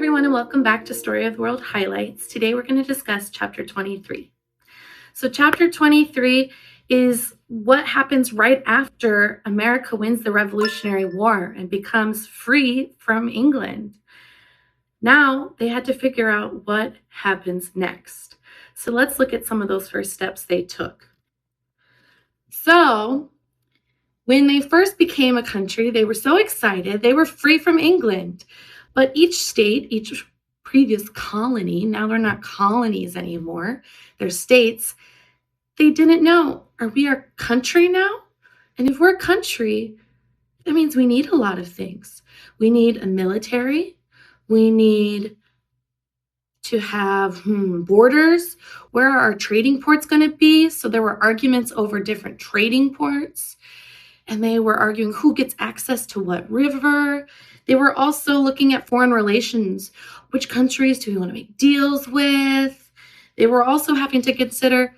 everyone, and welcome back to Story of the World Highlights. Today we're going to discuss Chapter 23. So Chapter 23 is what happens right after America wins the Revolutionary War and becomes free from England. Now they had to figure out what happens next. So let's look at some of those first steps they took. So when they first became a country, they were so excited. They were free from England. But each state, each previous colony, now they're not colonies anymore, they're states, they didn't know, are we a country now? And if we're a country, that means we need a lot of things. We need a military. We need to have borders. Where are our trading ports going to be? So there were arguments over different trading ports. And they were arguing who gets access to what river. They were also looking at foreign relations. Which countries do we want to make deals with? They were also having to consider,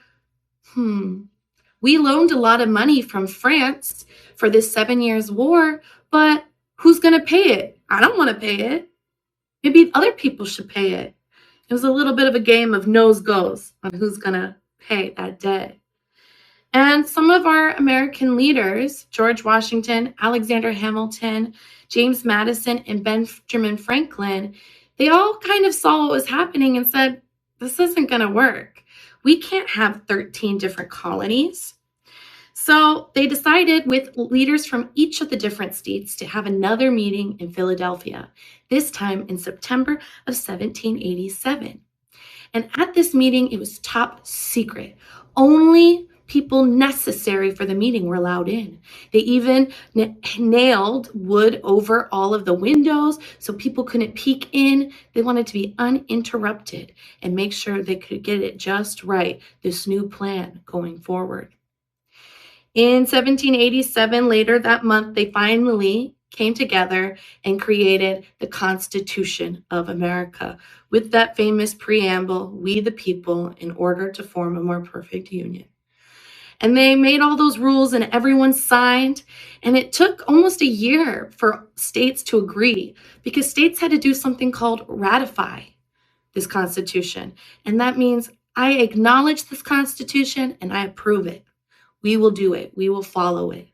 we loaned a lot of money from France for this 7 years war, but who's going to pay it? I don't want to pay it. Maybe other people should pay it. It was a little bit of a game of nose goes on who's going to pay that debt. And some of our American leaders, George Washington, Alexander Hamilton, James Madison, and Benjamin Franklin, they all kind of saw what was happening and said, this isn't going to work. We can't have 13 different colonies. So they decided with leaders from each of the different states to have another meeting in Philadelphia, this time in September of 1787. And at this meeting, it was top secret. Only people necessary for the meeting were allowed in. They even nailed wood over all of the windows so people couldn't peek in. They wanted to be uninterrupted and make sure they could get it just right, this new plan going forward. In 1787, later that month, they finally came together and created the Constitution of America with that famous preamble, "We the people, in order to form a more perfect union." And they made all those rules and everyone signed. And it took almost a year for states to agree because states had to do something called ratify this Constitution. And that means I acknowledge this Constitution and I approve it. We will do it. We will follow it.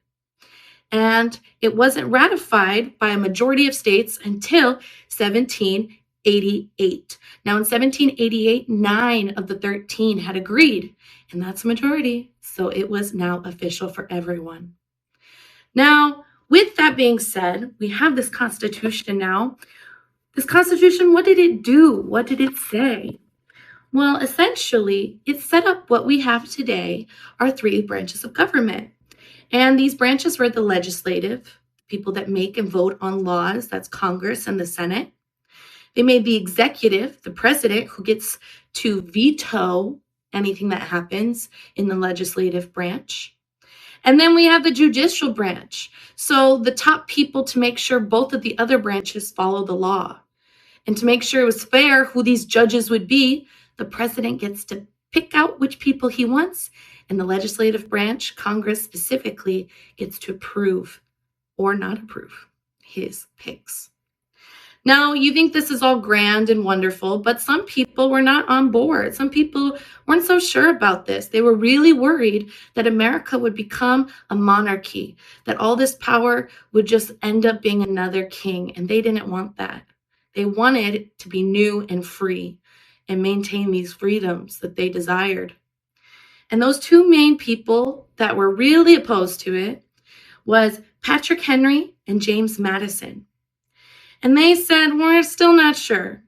And it wasn't ratified by a majority of states until 1788. Now in 1788, 9 of the 13 had agreed, and that's a majority. So it was now official for everyone. Now, with that being said, we have this Constitution now. This Constitution, what did it do? What did it say? Well, essentially, it set up what we have today, our 3 branches of government. And these branches were the legislative, people that make and vote on laws, that's Congress and the Senate. They made the executive, the president, who gets to veto anything that happens in the legislative branch. And then we have the judicial branch. So the top people to make sure both of the other branches follow the law. And to make sure it was fair who these judges would be, the president gets to pick out which people he wants, and the legislative branch, Congress specifically, gets to approve or not approve his picks. Now, you think this is all grand and wonderful, but some people were not on board. Some people weren't so sure about this. They were really worried that America would become a monarchy, that all this power would just end up being another king, and they didn't want that. They wanted it to be new and free and maintain these freedoms that they desired. And those 2 main people that were really opposed to it was Patrick Henry and James Madison. And they said, we're still not sure.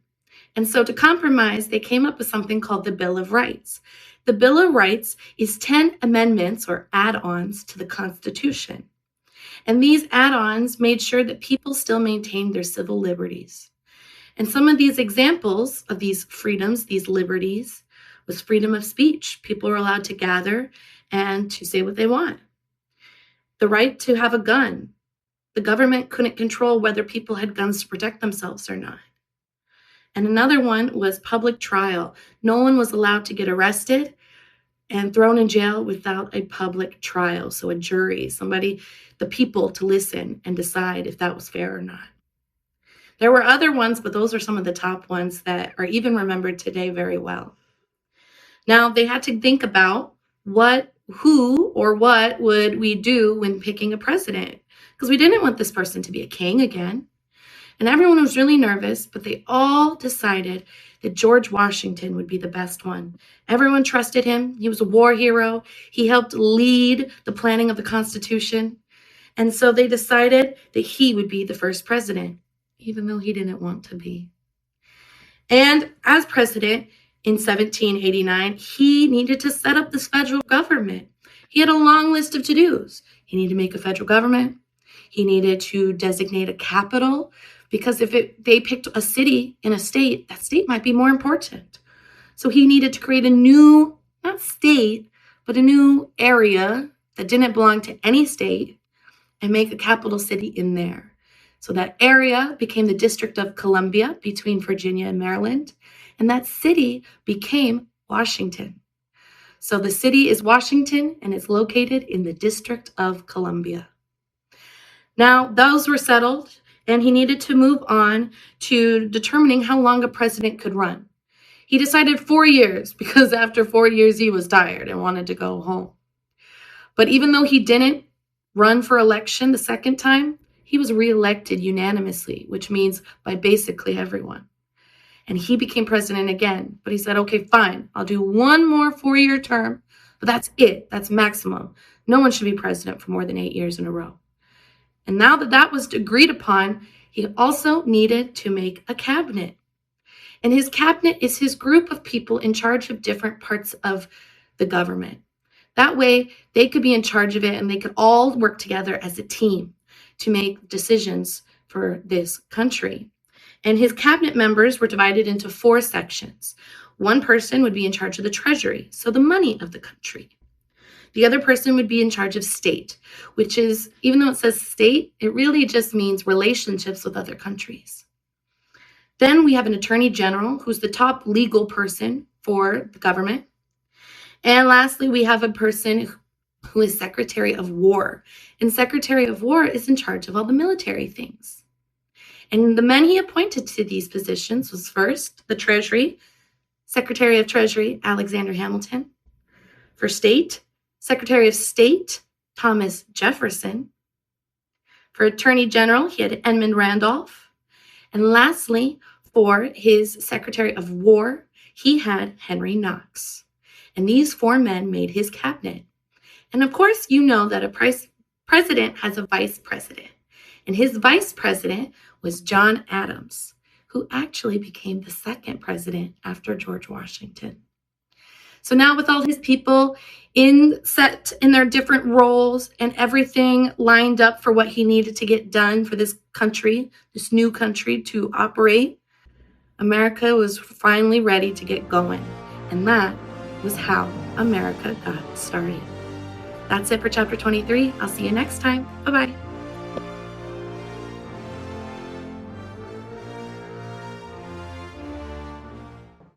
And so to compromise, they came up with something called the Bill of Rights. The Bill of Rights is 10 amendments or add-ons to the Constitution. And these add-ons made sure that people still maintained their civil liberties. And some of these examples of these freedoms, these liberties, was freedom of speech. People were allowed to gather and to say what they want. The right to have a gun. The government couldn't control whether people had guns to protect themselves or not. And another one was public trial. No one was allowed to get arrested and thrown in jail without a public trial. So a jury, the people to listen and decide if that was fair or not. There were other ones, but those are some of the top ones that are even remembered today very well. Now, they had to think about who or what would we do when picking a president, because we didn't want this person to be a king again. And everyone was really nervous, but they all decided that George Washington would be the best one. Everyone trusted him. He was a war hero. He helped lead the planning of the Constitution. And so they decided that he would be the first president, even though he didn't want to be. And as president in 1789, he needed to set up this federal government. He had a long list of to-dos. He needed to make a federal government. He needed to designate a capital, because if they picked a city in a state, that state might be more important. So he needed to create a new, not state, but a new area that didn't belong to any state and make a capital city in there. So that area became the District of Columbia between Virginia and Maryland, and that city became Washington. So the city is Washington, and it's located in the District of Columbia. Now, those were settled, and he needed to move on to determining how long a president could run. He decided 4 years, because after 4 years, he was tired and wanted to go home. But even though he didn't run for election the second time, he was reelected unanimously, which means by basically everyone. And he became president again. But he said, okay, fine, I'll do one more 4-year term, but that's it. That's maximum. No one should be president for more than 8 years in a row. And now that that was agreed upon, he also needed to make a cabinet. And his cabinet is his group of people in charge of different parts of the government. That way, they could be in charge of it, and they could all work together as a team to make decisions for this country. And his cabinet members were divided into 4 sections. One person would be in charge of the treasury, so the money of the country. The other person would be in charge of state, which is, even though it says state, it really just means relationships with other countries. Then we have an attorney general, who's the top legal person for the government. And lastly, we have a person who is Secretary of War. And Secretary of War is in charge of all the military things. And the men he appointed to these positions was first the Treasury, Secretary of Treasury, Alexander Hamilton. For state, Secretary of State, Thomas Jefferson. For Attorney General, he had Edmund Randolph. And lastly, for his Secretary of War, he had Henry Knox. And these 4 men made his cabinet. And of course, you know that a president has a vice president. And his vice president was John Adams, who actually became the second president after George Washington. So now with all his people set in their different roles and everything lined up for what he needed to get done for this country, this new country to operate, America was finally ready to get going. And that was how America got started. That's it for chapter 23. I'll see you next time. Bye-bye.